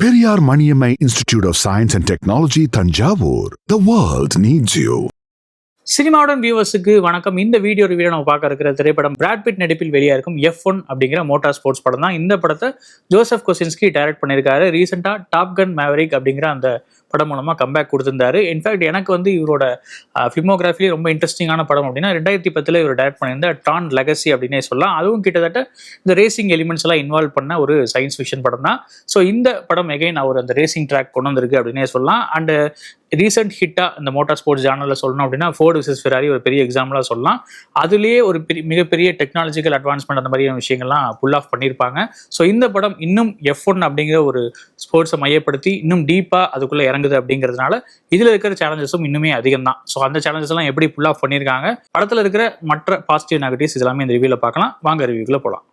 Periyar Maniammai Institute of Science and Technology, Thanjavur. The world needs you. சினிமாவுடன் வியூவர்ஸுக்கு வணக்கம். இந்த video review நம்ம பார்க்க இருக்கிற திரைப்படம் பிராட் பிட் நடிப்பில் வெளியா இருக்கும் F1 அப்படிங்கிற மோட்டார் ஸ்போர்ட்ஸ் படம் தான். இந்த படத்தை ஜோசப் கொசின்ஸ்கி டைரக்ட் பண்ணியிருக்காரு. ரீசெண்டா டாப் கன் மேவரிக் அப்படிங்கிற அந்த படம் மூலமா கம்பேக் கொடுத்திருந்தாரு. இன்ஃபேக்ட் எனக்கு வந்து இவரோட ஃபிலிமோகிராஃபிலே ரொம்ப இன்ட்ரெஸ்டிங்கான படம் அப்படின்னா 2010 இவர் டைரக்ட் பண்ணியிருந்த டான் லெகசி அப்படின்னே சொல்லலாம். அதுவும் கிட்டத்தட்ட இந்த ரேசிங் எலிமெண்ட்ஸ் எல்லாம் இன்வால்வ் பண்ண ஒரு சயின்ஸ் ஃபிக்ஷன் படம் தான். ஸோ இந்த படம் எகைன் அவர் அந்த ரேசிங் ட்ராக் கொண்டு வந்திருக்கு அப்படின்னே சொல்லலாம். அண்ட் ரீசெண்ட் ஹிட்டா இந்த மோட்டார் ஸ்போர்ட்ஸ் ஜானலில் சொல்லணும் அப்படின்னா ஃபோர்டு விசஸ் ஃபெராரி ஒரு பெரிய எக்ஸாம்பிளாக சொல்லலாம். அதுலேயே ஒரு மிகப்பெரிய டெக்னாலஜிக்கல் அட்வான்ஸ்மெண்ட் அந்த மாதிரியான விஷயங்கள்லாம் புல் ஆஃப் பண்ணியிருப்பாங்க. ஸோ இந்த படம் இன்னும் F1 அப்படிங்கிற ஒரு ஸ்போர்ட்ஸை மையப்படுத்தி இன்னும் டீப்பாக அதுக்குள்ளே இறங்குது அப்படிங்கிறதுனால இதில் இருக்கிற சேலஞ்சஸும் இன்னுமே அதிகம் தான். ஸோ அந்த சேலஞ்சஸ் எல்லாம் எப்படி புல் ஆஃப் பண்ணியிருக்காங்க, படத்தில் இருக்கிற மற்ற பாசிட்டிவ் நெகட்டிவ்ஸ் இதெல்லாமே இந்த ரிவ்யூவில் பார்க்கலாம். வாங்க ரிவ்யூக்குள்ளே போகலாம்.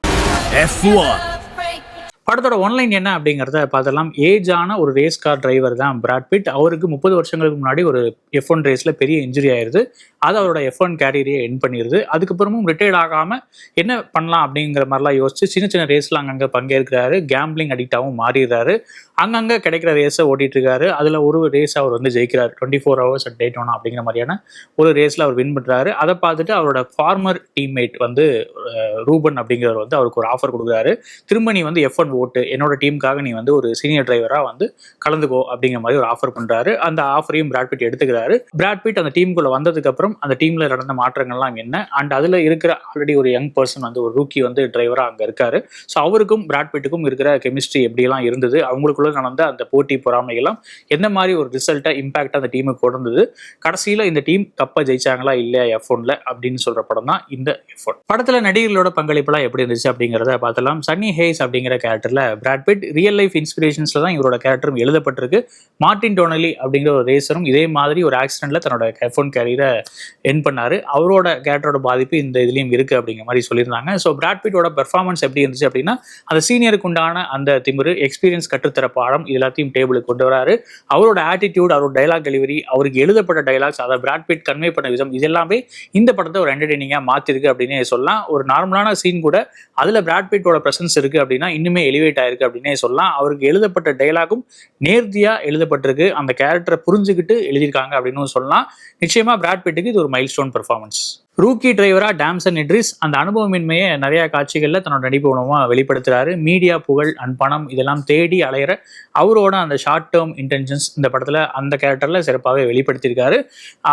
படத்தோட ஒன்லைன் என்ன அப்படிங்கிறத பார்த்தலாம். ஏஜான ஒரு ரேஸ் கார் டிரைவர் தான் பிராட் பிட். அவருக்கு 30 வருஷங்களுக்கு முன்னாடி ஒரு F1 ரேஸில் பெரிய இன்ஜுரி ஆயிடுது. அது அவரோட F1 கேரியரையே என் பண்ணிடுது. அதுக்கப்புறமும் ரிட்டையர்ட் ஆகாமல் என்ன பண்ணலாம் அப்படிங்கிற மாதிரிலாம் யோசிச்சு சின்ன சின்ன ரேஸில் அங்கங்கே பங்கேற்கிறாரு. கேம்பிளிங் அடிக்டாகவும் மாறிடுறாரு. அங்கங்கே கிடைக்கிற ரேஸை ஓட்டிட்டு இருக்காரு. அதில் ஒரு ரேஸ் அவர் வந்து ஜெயிக்கிறார். 24 hours at Daytona அப்படிங்கிற மாதிரியான ஒரு ரேஸில் அவர் வின் பண்ணுறாரு. அதை பார்த்துட்டு அவரோட ஃபார்மர் டீம்மேட் வந்து ரூபன் அப்படிங்கிறவர் வந்து அவருக்கு ஒரு ஆஃபர் கொடுக்குறாரு. திரும்ப நீ வந்து F1 ஓட்டு, என்னோட டீமுக்காக நீ வந்து ஒரு சீனியர் டிரைவராக வந்து கலந்துக்கோ அப்படிங்கிற மாதிரி ஒரு ஆஃபர் பண்ணுறாரு. அந்த ஆஃபரையும் பிராட் பிட் எடுத்துக்கிறாரு. பிராட் பிட் அந்த டீமுக்குள்ள வந்ததுக்கு அப்புறம் அந்த டீம்ல நடந்த மாற்றங்கள்லாம் என்ன, அண்ட் அதுல இருக்கிற ஆல்ரெடி ஒரு யங் பர்சன் வந்து ஒரு ரூக்கி வந்து டிரைவரா அங்க இருக்காரு. ஸோ அவருக்கும் பிராட் பிட்டுக்கும் இருக்கிற கெமிஸ்ட்ரி எப்படியெல்லாம் இருந்தது, அவங்களுக்குள்ள நடந்த அந்த போட்டி பொறாமைகள்லாம் எந்த மாதிரி ஒரு ரிசல்ட்டை இம்பாக்ட் அந்த டீமுக்கு கொண்டு வந்தது, கடைசியில இந்த டீம் கப்பை ஜெயிச்சாங்களா இல்லையா F1ல அப்படின்னு சொல்ற படம் தான் இந்த F1. படத்துல நடிகர்களோட பங்களிப்புலாம் எப்படி இருந்துச்சு அப்படிங்கிறத பார்த்தலாம். சன்னி ஹேஸ் அப்படிங்கிற கேரக்டர்ல பிராட் பிட் ரியல் லைஃப் இன்ஸ்பிரேஷன்ஸ்ல தான் இவரோட கேரக்டரும் எழுதப்பட்டிருக்கு. மார்டின் டோனலி அப்படிங்கிற ஒரு ரேசரும் இதே மாதிரி ஒரு ஆக்சிடென்ட்ல தன்னோட F1 கேரியரை என் பண்ணாரு. அவரோட கேரக்டரோட பாதிப்பு இந்த இதுலயும் இருக்கு அப்படிங்கிற மாதிரி சொல்லியிருந்தாங்க. ஸோ பிராட் பிட்டோட பெர்ஃபார்மன்ஸ் எப்படி இருந்துச்சு அப்படின்னா, அந்த சீனியருக்கு உண்டான அந்த திமிரு, எக்ஸ்பீரியன்ஸ் கற்றுத்தர பாடம் இது எல்லாத்தையும் டேபிளுக்கு கொண்டு வராரு. அவரோட ஆட்டிடியூட், அவரோட டைலாக் டெலிவரி, அவருக்கு எழுதப்பட்ட டைலாக்ஸ், அதை பிராட் பிட் கன்வே பண்ண விதம், இது எல்லாமே இந்த படத்தை ஒரு என்டர்டெய்னிங்கா மாத்திருக்கு அப்படின்னு சொல்லலாம். ஒரு நார்மலான சீன் கூட அதுல பிராட் பிட்டோட பிரசன்ஸ் இருக்கு அப்படின்னா இன்னுமே எலிவேட் ஆயிருக்கு அப்படின்னே சொல்லலாம். அவருக்கு எழுதப்பட்ட டைலாகும் நேர்த்தியா எழுதப்பட்டிருக்கு. அந்த கேரக்டரை புரிஞ்சுக்கிட்டு எழுதியிருக்காங்க அப்படின்னு சொல்லலாம். நிச்சயமா பிராட் பிட்டுக்கு இது ஒரு மைல்ஸ்டோன் பெர்ஃபார்மன்ஸ். ரூக்கி டிரைவரா டாம்சன் இட்ரிஸ் அந்த அனுபவமின்மையை நிறைய காட்சிகள்ல தன்னோட நடிப்பு மூலமா வெளிப்படுத்துறாரு. மீடியா, புகழ் அண்ட் பணம் இதெல்லாம் தேடி அலையிற அவரோட அந்த ஷார்ட் டேர்ம் இன்டென்ஷன்ஸ் இந்த படத்துல அந்த கேரக்டர்ல சிறப்பாகவே வெளிப்படுத்தியிருக்காரு.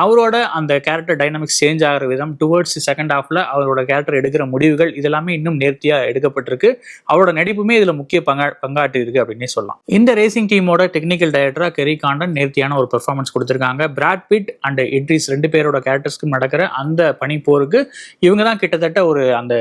அவரோட அந்த கேரக்டர் டைனாமிக்ஸ் சேஞ்ச் ஆகிற விதம், டுவர்ட்ஸ் செகண்ட் ஹாஃப்ல அவரோட கேரக்டர் எடுக்கிற முடிவுகள் இதெல்லாமே இன்னும் நேர்த்தியா எடுக்கப்பட்டிருக்கு. அவரோட நடிப்புமே இதுல முக்கிய பங்காற்றி இருக்கு அப்படின்னே சொல்லலாம். இந்த ரேசிங் டீமோட டெக்னிக்கல் டைரக்டரா கெரி காண்டன் நேர்த்தியான ஒரு பெர்ஃபார்மன்ஸ் கொடுத்திருக்காங்க. பிராட் பிட் அண்ட் இட்ரிஸ் ரெண்டு பேரோட கேரக்டர்ஸ்க்கு நடக்கிற அந்த போருக்கு இவங்க தான் கிட்டத்தட்ட ஒரு அந்த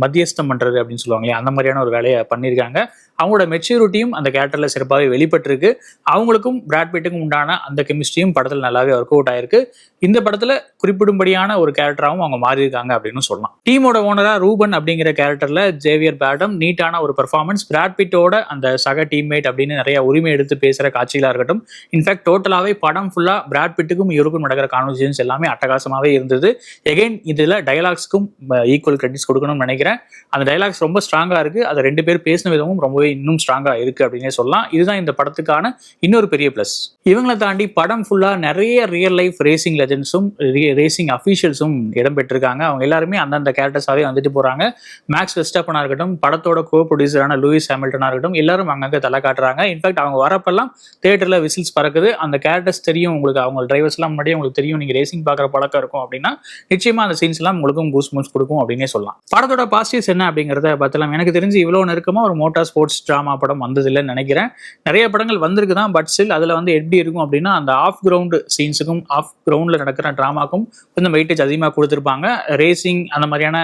மத்தியஸ்தம் பண்றது அப்படின்னு சொல்லுவாங்களே, அந்த மாதிரியான ஒரு வேலையை பண்ணியிருக்காங்க. அவங்களோட மெச்சூரிட்டியும் அந்த கேரக்டர்ல சிறப்பாகவே வெளிப்பட்டிருக்கு. அவங்களுக்கும் பிராட் பிட்டுக்கும் உண்டான அந்த கெமிஸ்ட்ரியும் படத்தில் நல்லாவே ஒர்க் அவுட் ஆயிருக்கு. இந்த படத்துல குறிப்பிடும்படியான ஒரு கேரக்டராகவும் அவங்க மாறி இருக்காங்க அப்படின்னு சொல்லலாம். டீமோட ஓனரா ரூபன் அப்படிங்கிற கேரக்டர்ல ஜேவியர் பேடம் நீட்டான ஒரு பெர்ஃபார்மன்ஸ். பிராட் பிட்டோட அந்த சக டீம்மேட் அப்படின்னு நிறைய உரிமை எடுத்து பேசுற காட்சிகளா இருக்கட்டும், இன்ஃபேக்ட் டோட்டலாவே படம் ஃபுல்லா பிராட் பிட்டுக்கும் இவருக்கும் நடக்கிற கான்வர்சேஷன்ஸ் எல்லாமே அட்டகாசமாவே இருந்தது. எகைன் இதுல டயலாக்ஸ்க்கும் ஈக்குவல் கிரெடிட்ஸ் கொடுக்கணும்னு நினைக்கிறேன். அந்த டயலாக்ஸ் ரொம்ப ஸ்ட்ராங்கா இருக்கு. அதை ரெண்டு பேர் பேசின விதமும் ரொம்பவே இன்னும் ஸ்ட்ராங்கா இருக்கு அப்படின்னே சொல்லலாம். இதுதான் இந்த படத்துக்கான இன்னொரு பெரிய பிளஸ். இவங்களை தாண்டி படம் ஃபுல்லா நிறைய ரியல் லைஃப் ரேசிங் லெஜெண்ட்ஸும் ரேசிங் அஃபீஷியல்ஸும் இடம்பெற்றிருக்காங்க. அவங்க எல்லாருமே அந்தந்த கேரக்டர்ஸாவே வந்துட்டு போறாங்க. மேக்ஸ் வெஸ்டாப்பனா இருக்கட்டும், படத்தோட கோ ப்ரொடியூசரான லூயிஸ் ஹாமில்டனா இருக்கட்டும், எல்லாரும் அங்கங்க தலை காட்டுறாங்க. இன்ஃபேக்ட் அவங்க வரப்பெல்லாம் தியேட்டர்ல விசில்ஸ் பறக்குது. அந்த கேரக்டர்ஸ் தெரியும் உங்களுக்கு, அவங்க டிரைவர்ஸ் எல்லாம் முன்னாடியே உங்களுக்கு தெரியும். நீங்க ரேசிங் பார்க்குற பழக்கம் இருக்கும் அப்படின்னா நிச்சயமா அந்த சீன்ஸ் எல்லாம் உங்களுக்கும் கூஸ் பம்ப்ஸ் கொடுக்கும் அப்படின்னே சொல்லலாம். படத்தோட பாசிட்டிவ்ஸ் என்ன அப்படிங்கிறத பார்த்தலாம். எனக்கு தெரிஞ்சு இவ்வளவு நெருக்கமா ஒரு மோட்டார் ஸ்போர்ட்ஸ் டிராமா படம் வந்ததில்லைன்னு நினைக்கிறேன். நிறைய படங்கள் வந்திருக்கு தான், பட் ஸ்டில் அதுல வந்து எப்படி இருக்கும் அப்படின்னா அந்த ஆஃப் கிரவுண்ட் சீன்ஸுக்கும் ஆஃப் கிரவுண்ட்ல நடக்கிற டிராமாக்கும் கொஞ்சம் வெயிட்டேஜ் அதிகமாக கொடுத்துருப்பாங்க. ரேசிங் அந்த மாதிரியான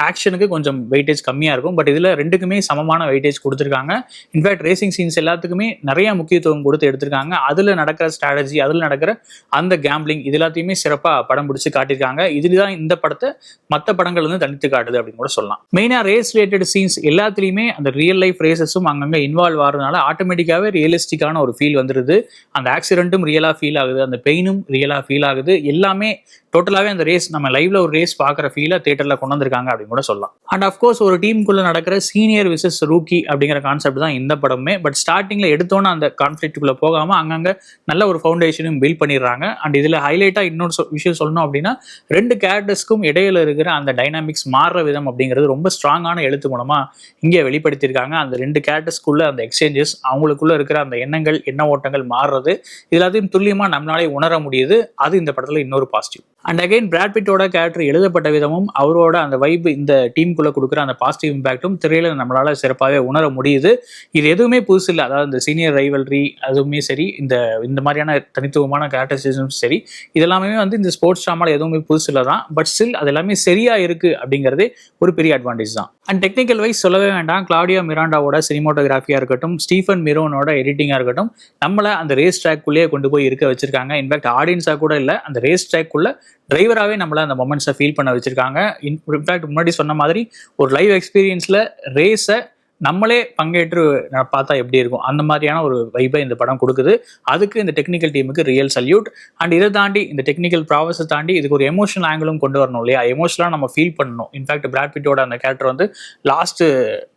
ஆக்ஷனுக்கு கொஞ்சம் வெயிட்டேஜ் கம்மியா இருக்கும். பட் இதுல ரெண்டுக்குமே சமமான வெயிட்டேஜ் கொடுத்துருக்காங்க. இன்ஃபேக்ட் ரேசிங் சீன்ஸ் எல்லாத்துக்குமே நிறைய முக்கியத்துவம் கொடுத்து எடுத்திருக்காங்க. அதுல நடக்கிற ஸ்ட்ராட்டஜி, அதுல நடக்கிற அந்த கேம்பிளிங் இது எல்லாத்தையுமே சிறப்பா படம் பிடிச்சு காட்டியிருக்காங்க. இதுதான் இந்த படத்தை மற்ற படங்கள் வந்து தனித்து காட்டுது அப்படின்னு கூட சொல்லலாம். மெயினா ரேஸ் ரிலேட்டட் சீன்ஸ் எல்லாத்துலயுமே அந்த ரியல் லைஃப் ரேசஸும் அங்கங்க இன்வால்வ் ஆகிறதுனால ஆட்டோமேட்டிக்காவே ரியலிஸ்டிக்கான ஒரு ஃபீல் வந்துருது. அந்த ஆக்சிடென்ட்டும் ரியலா ஃபீல் ஆகுது, அந்த பெயினும் ரியலா ஃபீல் ஆகுது. எல்லாமே டோட்டலாகவே அந்த ரேஸ் நம்ம லைவ்ல ஒரு ரேஸ் பார்க்குற ஃபீலை தேட்டரில் கொண்டு வந்திருக்காங்க அப்படின்னு கூட சொல்லலாம். அண்ட் அஃப்கோர்ஸ் ஒரு டீமுக்குள்ள நடக்கிற சீனியர் விசஸ் ரூக்கி அப்படிங்கிற கான்செப்ட் தான் இந்த படமே. பட் ஸ்டார்டிங்ல எடுத்தோன்னு அந்த கான்ஃபிளிக்ட்டுக்குள்ள போகாம அங்கங்க நல்ல ஒரு ஃபவுண்டேஷனும் பில்ட் பண்ணிடுறாங்க. அண்ட் இதுல ஹைலைட்டா இன்னொரு விஷயம் சொல்லணும் அப்படின்னா, ரெண்டு கேரக்டர்ஸ்க்கும் இடையில இருக்கிற அந்த டைனாமிக்ஸ் மாறுற விதம் அப்படிங்கிறது ரொம்ப ஸ்ட்ராங்கான எழுத்து மூலமா இங்கே வெளிப்படுத்தியிருக்காங்க. அந்த ரெண்டு கேரக்டர்ஸ்க்குள்ள அந்த எக்ஸ்சேஞ்சஸ், அவங்களுக்குள்ள இருக்கிற அந்த எண்ணங்கள், எண்ண ஓட்டங்கள் மாறுறது, இது எல்லாத்தையும் துல்லியமா நம்மளாலே உணர முடியுது. அது இந்த படத்துல இன்னொரு பாசிட்டிவ். அண்ட் அகைன் பிராட் பிட்டோட கேரக்டர் எழுதப்பட்ட விதமும் அவரோட அந்த வைப் இந்த டீமுக்குள்ள கொடுக்குற அந்த பாசிட்டிவ் இம்பாக்டும் திரையில நம்மளால சிறப்பாகவே உணர முடியுது. இது எதுவுமே புதுசு இல்லை. அதாவது இந்த சீனியர் ரைவல்ரி அதுவுமே சரி, இந்த மாதிரியான தனித்துவமான கேரக்டரிசமும் சரி, இதெல்லாமே வந்து இந்த ஸ்போர்ட்ஸ் ட்ராமால எதுவுமே புதுசு இல்லை தான். பட் ஸ்டில் அது எல்லாமே சரியா இருக்கு அப்படிங்கிறதே ஒரு பெரிய அட்வான்டேஜ் தான். அண்ட் டெக்னிக்கல் வைஸ் சொல்லவே வேண்டாம். கிளாடியோ மிராண்டாவோட சினிமோட்டோகிராஃபியா இருக்கட்டும், ஸ்டீஃபன் மிரோனோட எடிட்டிங்கா இருக்கட்டும், நம்மள அந்த ரேஸ் ட்ராக்குள்ளேயே கொண்டு போய் இருக்க வச்சிருக்காங்க. இன்ஃபேக்ட் ஆடியன்ஸா கூட இல்லை, அந்த ரேஸ் ட்ராக்குள்ள டிரைவராகவே நம்மள அந்த மொமெண்ட்ஸை ஃபீல் பண்ண வச்சிருக்காங்க. இன்ஃபேக்ட் முன்னாடி சொன்ன மாதிரி ஒரு லைவ் எக்ஸ்பீரியன்ஸ்ல ரேஸை நம்மளே பங்கேற்று பார்த்தா எப்படி இருக்கும், அந்த மாதிரியான ஒரு வைப்பை இந்த படம் கொடுக்குது. அதுக்கு இந்த டெக்னிக்கல் டீமுக்கு ரியல் சல்யூட். அண்ட் இதை தாண்டி இந்த டெக்னிக்கல் ப்ராசஸை தாண்டி இதுக்கு ஒரு எமோஷனல் ஆங்கிளும் கொண்டு வரணும் இல்லையா? எமோஷனலாக நம்ம ஃபீல் பண்ணணும். இன்ஃபேக்ட் பிராட் பிட்டோட அந்த கேரக்டர் வந்து லாஸ்ட்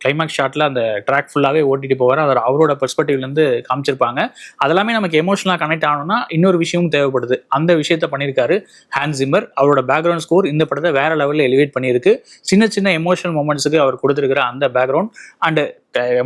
கிளைமேக்ஸ் ஷாட்டில் அந்த ட்ராக் ஃபுல்லாகவே ஓட்டிட்டு போவார். அதை அவரோட பெர்ஸ்பெக்டிவ்லேருந்து காமிச்சிருப்பாங்க. அதெல்லாமே நமக்கு எமோஷனலாக கனெக்ட் ஆகணும்னா இன்னொரு விஷயமும் தேவைப்படுது. அந்த விஷயத்த பண்ணியிருக்காரு ஹான்ஸ் ஜிம்மர். அவரோட பேக்ரவுண்ட் ஸ்கோர் இந்த படத்தை வேற லெவலில் எலிவேட் பண்ணியிருக்கு. சின்ன சின்ன எமோஷனல் மூமெண்ட்ஸுக்கு அவர் கொடுத்துருக்கிற அந்த பேக்ரவுண்ட் அண்ட்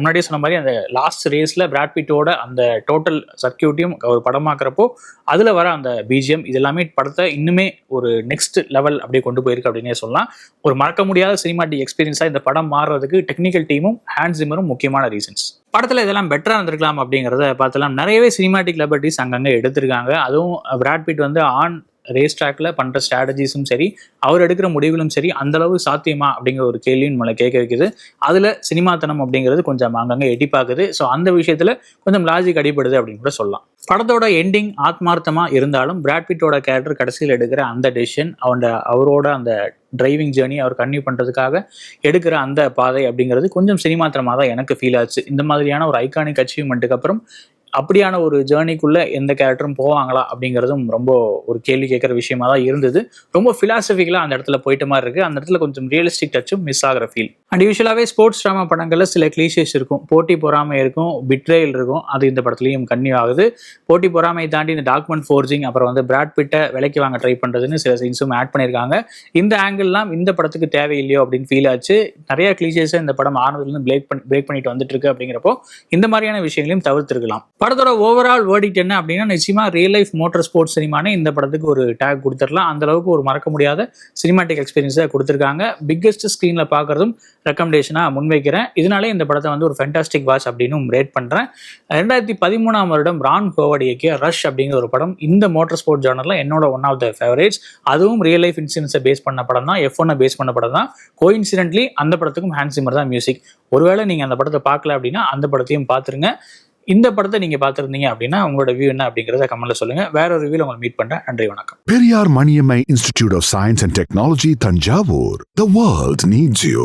முன்னாடியே சொன்ன மாதிரி அந்த லாஸ்ட் ரேஸ்ல பிராட் பிட்டோட அந்த டோட்டல் சர்க்கியூட்டையும் ஒரு படமாக்குறப்போ அதுல வர அந்த பிஜிஎம், இது எல்லாமே படத்தை இன்னுமே ஒரு நெக்ஸ்ட் லெவல் அப்படியே கொண்டு போயிருக்கு அப்படின்னே சொல்லலாம். ஒரு மறக்க முடியாத சினிமாட்டிக் எக்ஸ்பீரியன்ஸா இந்த படம் மாறுறதுக்கு டெக்னிக்கல் டீமும் ஹான்ஸ் ஜிம்மரும் முக்கியமான ரீசன்ஸ். படத்துல இதெல்லாம் பெட்டரா இருந்திருக்கலாம் அப்படிங்கிறத பார்த்தலாம். நிறையவே சினிமாட்டிக் லிபர்ட்டிஸ் அங்கங்க எடுத்திருக்காங்க. அதுவும் பிராட் பிட் வந்து ஆன் ரேஸ் ட்ராக்ல பண்ற ஸ்ட்ராட்டஜிஸும் சரி, அவர் எடுக்கிற முடிவுகளும் சரி, அந்த அளவு சாத்தியமா அப்படிங்கிற ஒரு கேள்வியும் நம்மளை கேட்க வைக்குது. அதுல சினிமாத்தனம் அப்படிங்கிறது கொஞ்சம் அங்கங்க எட்டி பார்க்குது. ஸோ அந்த விஷயத்துல கொஞ்சம் லாஜிக் அடிபடுது அப்படின்னு கூட சொல்லலாம். படத்தோட எண்டிங் ஆத்மார்த்தமா இருந்தாலும் பிராட் பிட்டோட கேரக்டர் கடைசியில் எடுக்கிற அந்த டெசிஷன், அவரோட அந்த டிரைவிங் ஜேர்னி அவர் கன்டினியூ பண்றதுக்காக எடுக்கிற அந்த பாதை அப்படிங்கிறது கொஞ்சம் சினிமாத்திரமா தான் எனக்கு ஃபீல் ஆச்சு. இந்த மாதிரியான ஒரு ஐகானிக் அச்சீவ்மெண்ட்டுக்கு அப்புறம் அப்படியான ஒரு ஜேர்னிக்குள்ள எந்த கேரக்டரும் போவாங்களா அப்படிங்கிறதும் ரொம்ப ஒரு கேள்வி கேட்குற விஷயமா தான் இருந்தது. ரொம்ப ஃபிலாசபிக்கலாக அந்த இடத்துல போயிட்ட மாதிரி இருக்கு. அந்த இடத்துல கொஞ்சம் ரியலிஸ்டிக் டச்சும் மிஸ் ஆகிற ஃபீல். அண்ட் யூஸ்வலாகவே ஸ்போர்ட்ஸ் ட்ராமா படங்களில் சில கிளீஷேஸ் இருக்கும். போட்டி பொறாமை இருக்கும், பிட்ரேல் இருக்கும். அது இந்த படத்துலையும் கன்னியூ ஆகுது. போட்டி பொறாமை தாண்டி இந்த டாக்குமெண்ட் ஃபோர்ஜிங், அப்புறம் வந்து பிராட் பிட்டை விலைக்கு வாங்க ட்ரை பண்ணுறதுன்னு சில சீன்ஸும் ஆட் பண்ணியிருக்காங்க. இந்த ஆங்கிள்லாம் இந்த படத்துக்கு தேவையில்லையோ அப்படின்னு ஃபீல் ஆச்சு. நிறைய கிளீஷேஸை இந்த படம் ஆரம்பத்துலேருந்து பிரேக் பண்ணிட்டு வந்துட்டு இருக்கு. அப்படிங்கிறப்போ இந்த மாதிரியான விஷயங்களையும் தவிர்த்திருக்கலாம். படத்தோட ஓவரால் வேர்டிக்ட் என்ன அப்படின்னா, நிச்சயமா ரியல் லைஃப் மோட்டார் ஸ்போர்ட்ஸ் சினிமானே இந்த படத்துக்கு ஒரு டேக் கொடுத்துடலாம். அந்த அளவுக்கு ஒரு மறக்க முடியாத சினிமாட்டிக் எக்ஸ்பீரியன்ஸை கொடுத்துருக்காங்க. பிக்கெஸ்ட் ஸ்க்ரீனில் பார்க்கறதும் ரெக்கமெண்டேஷனாக முன்வைக்கிறேன். இதனாலே இந்த படத்தை வந்து ஒரு ஃபென்டாஸ்டிக் வாட்ச் அப்படின்னு ரேட் பண்ணுறேன். 2013 வருடம் ரான் ஹோவர்ட் இயக்கிய ரஷ் அப்படிங்கிற ஒரு படம் இந்த மோட்டார் ஸ்போர்ட் ஜானரில் என்னோட ஒன் ஆஃப் த ஃபேவரேட்ஸ். அதுவும் ரியல் லைஃப் இன்சிடென்ட்ஸை பேஸ் பண்ண படம் தான், F1 பேஸ் பண்ண படம் தான். கோஇன்சிடென்ட்லி அந்த படத்துக்கும் ஹான்ஸ் ஜிம்மர் தான் மியூசிக். ஒருவேளை நீங்கள் அந்த படத்தை பார்க்கல அப்படின்னா அந்த படத்தையும் பார்த்துருங்க. இந்த படத்தை நீங்க பார்த்திருந்தீங்க அப்படின்னா உங்களோட வியூ என்ன அப்படிங்கறத கமெண்ட்ல சொல்லுங்க. வேற ஒரு ரிவ்யூல உங்களை மீட் பண்றேன். நன்றி, வணக்கம். Periyar Maniammai Institute of Science and Technology, Thanjavur. The world needs you.